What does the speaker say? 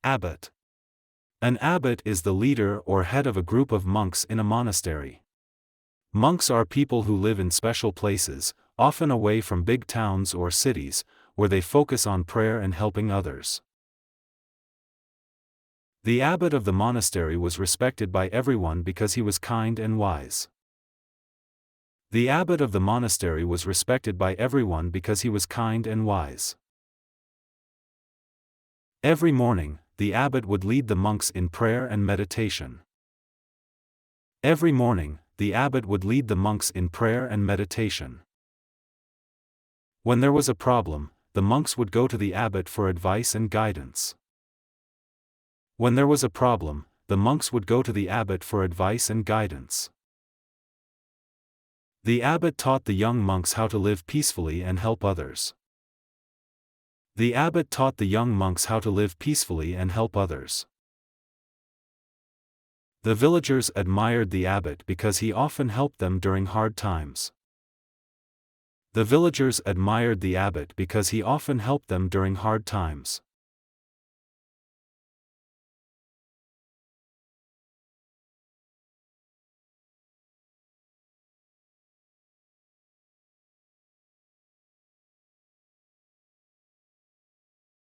Abbot. An abbot is the leader or head of a group of monks in a monastery. Monks are people who live in special places, often away from big towns or cities, where they focus on prayer and helping others. The abbot of the monastery was respected by everyone because he was kind and wise. The abbot of the monastery was respected by everyone because he was kind and wise. Every morning, the abbot would lead the monks in prayer and meditation. Every morning, the abbot would lead the monks in prayer and meditation. When there was a problem, the monks would go to the abbot for advice and guidance. When there was a problem, the monks would go to the abbot for advice and guidance. The abbot taught the young monks how to live peacefully and help others. The abbot taught the young monks how to live peacefully and help others. The villagers admired the abbot because he often helped them during hard times. The villagers admired the abbot because he often helped them during hard times.